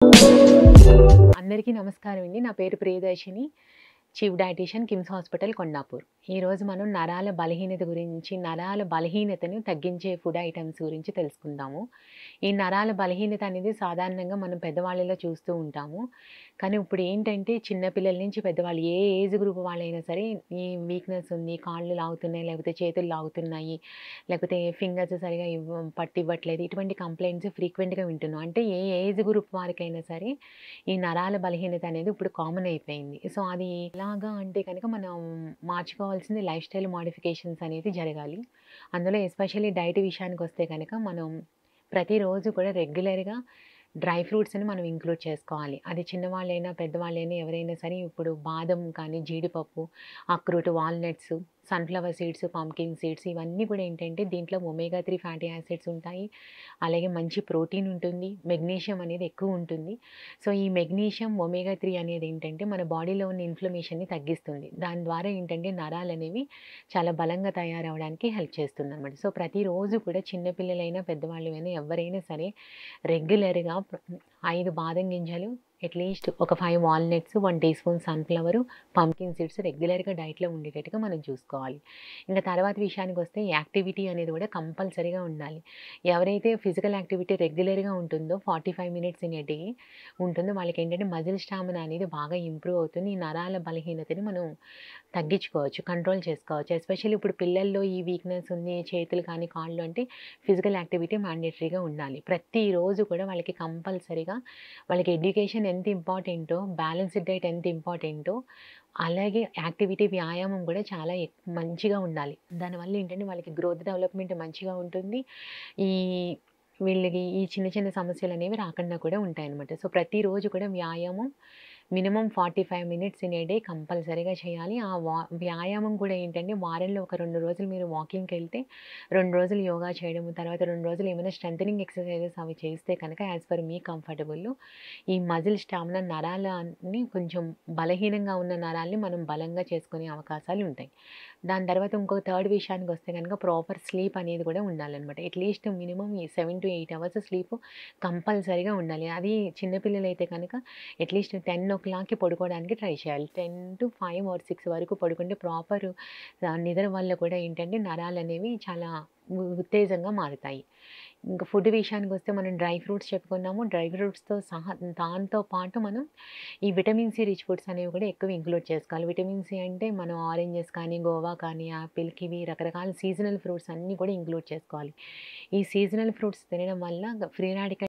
అందరికీ నమస్కారం అండి. నా పేరు Priyadarshini. Chief dietitian KIMS hospital Kondapur. ఈరోజు మనం నరాల బలహీనత గురించి, నరాల బలహీనతను తగ్గించే ఫుడ్ ఐటెమ్స్ గురించి తెలుసుకుందాము. ఈ నరాల బలహీనత అనేది సాధారణంగా మనం పెద్దవాళ్ళలో చూస్తూ ఉంటాము. కానీ ఇప్పుడు ఏంటంటే చిన్న పిల్లల నుంచి పెద్దవాళ్ళు ఏ ఏజ్ గ్రూప్ వాళ్ళైనా సరే ఈ వీక్‌నెస్ ఉంది, కాళ్ళు లాగుతున్నాయి, లేకపోతే చేతులు లాగుతున్నాయి, లేకపోతే ఫింగర్స్ సరిగ్గా పట్టివ్వట్లేదు. ఇటువంటి కంప్లెయింట్స్ ఫ్రీక్వెంట్‌గా వింటున్నాం. అంటే ఏ ఏజ్ గ్రూప్ వారికైనా సరే ఈ నరాల బలహీనత అనేది ఇప్పుడు కామన్ అయిపోయింది. సో, అది ఎలాగా అంటే కనుక మనం మార్చుకోవాల్సింది లైఫ్ స్టైల్ మోడిఫికేషన్స్ అనేది జరగాలి. అందులో ఎస్పెషల్లీ డైట్ విషయానికొస్తే కనుక మనం ప్రతిరోజు కూడా రెగ్యులర్‌గా డ్రై ఫ్రూట్స్‌ని మనం ఇంక్లూడ్ చేసుకోవాలి. అది చిన్నవాళ్ళైనా, పెద్దవాళ్ళైనా ఎవరైనా సరే ఇప్పుడు బాదం కానీ, జీడిపప్పు, అక్రోట్, walnuts, sunflower seeds, pumpkin seeds ఇవన్నీ కూడా ఏంటంటే దీంట్లో ఒమేగా 3 ఫ్యాటీ యాసిడ్స్ ఉంటాయి. అలాగే మంచి ప్రోటీన్ ఉంటుంది. మెగ్నీషియం అనేది ఎక్కువ ఉంటుంది. సో, ఈ మెగ్నీషియం, ఒమేగా 3 అనేది ఏంటంటే మన బాడీలో ఉన్న ఇన్‌ఫ్లమేషన్‌ని తగ్గిస్తుంది. దాని ద్వారా ఏంటంటే నరాలనేవి చాలా బలంగా తయారవ్వడానికి హెల్ప్ చేస్తుందనమాట. సో, ప్రతిరోజు కూడా చిన్న పిల్లలైనా, పెద్దవాళ్ళైనా ఎవ్వరైనా సరే రెగ్యులర్‌గా 5 బాదం గింజలు, అట్‌లీస్ట్ ఒక 5 walnuts, 1 teaspoon sunflower, pumpkin seeds రెగ్యులర్‌గా డైట్‌లో ఉండేటట్టుగా మనం చూసుకోవాలి. ఇంక తర్వాత విషయానికొస్తే యాక్టివిటీ అనేది కూడా కంపల్సరీగా ఉండాలి. ఎవరైతే ఫిజికల్ యాక్టివిటీ రెగ్యులర్‌గా ఉంటుందో 45 మినిట్స్ ఇన్ ఎ డే ఉంటుందో వాళ్ళకేంటంటే మజిల్ స్టామినా అనేది బాగా ఇంప్రూవ్ అవుతుంది. ఈ నరాల బలహీనతని మనం తగ్గించుకోవచ్చు, కంట్రోల్ చేసుకోవచ్చు. ఎస్పెషల్లీ ఇప్పుడు పిల్లల్లో ఈ వీక్‌నెస్ ఉంది, చేతులు కానీ, కాళ్ళు అంటే ఫిజికల్ యాక్టివిటీ మ్యాండేటరీగా ఉండాలి. ప్రతిరోజు కూడా వాళ్ళకి కంపల్సరీగా వాళ్ళకి ఎడ్యుకేషన్ ఎంత ఇంపార్టెంటో, బ్యాలెన్స్‌డ్ డైట్ ఎంత ఇంపార్టెంటో, అలాగే యాక్టివిటీ, వ్యాయామం కూడా చాలా మంచిగా ఉండాలి. దానివల్ల ఏంటంటే వాళ్ళకి గ్రోత్ డెవలప్‌మెంట్ మంచిగా ఉంటుంది. ఈ వీళ్ళకి ఈ చిన్న చిన్న సమస్యలనేవి రాకుండా కూడా ఉంటాయన్నమాట. సో, ప్రతిరోజు కూడా వ్యాయామం minimum 45 minutes in a day కంపల్సరీగా చేయాలి. ఆ వ్యాయామం కూడా ఏంటంటే వారంలో ఒక 2 రోజులు మీరు వాకింగ్‌కెళ్తే, 2 రోజులు యోగా చేయడము, తర్వాత 2 రోజులు ఏమైనా స్ట్రెంథెనింగ్ ఎక్సర్‌సైజెస్ అవి చేస్తే కనుక యాస్ పర్ మీ కంఫర్టబుల్ ఈ మజిల్ స్టామినా నరాలని కొంచెం బలహీనంగా ఉన్న నరాల్ని మనం బలంగా చేసుకునే అవకాశాలు ఉంటాయి. దాని తర్వాత ఇంకో థర్డ్ విషయానికొస్తే గనుక ప్రాపర్ స్లీప్ అనేది కూడా ఉండాలనమాట. అట్‌లీస్ట్ మినిమమ్ ఈ 7-8 అవర్స్ స్లీప్ కంపల్సరీగా ఉండాలి. అది చిన్న పిల్లలైతే కనుక అట్‌లీస్ట్ 10:00కి పడుకోవడానికి ట్రై చేయాలి. 10-5 ఆర్ 6 వరకు పడుకుంటే ప్రాపర్ నిద్ర వల్ల కూడా ఏంటంటే నరాలనేవి చాలా ఉత్తేజంగా మారుతాయి. ఇంక ఫుడ్ విషయానికొస్తే మనం డ్రై ఫ్రూట్స్ చెప్పుకున్నాము. డ్రై ఫ్రూట్స్‌తో సహా దాంతో పాటు మనం ఈ విటమిన్ సి రిచ్ ఫుడ్స్ అనేవి కూడా ఎక్కువ ఇంక్లూడ్ చేసుకోవాలి. విటమిన్ సి అంటే మనం ఆరెంజెస్ కానీ, గోవా కానీ, యాపిల్, కివి రకరకాల సీజనల్ ఫ్రూట్స్ అన్నీ కూడా ఇంక్లూడ్ చేసుకోవాలి. ఈ సీజనల్ ఫ్రూట్స్ తినడం వల్ల ఫ్రీ రాడికల్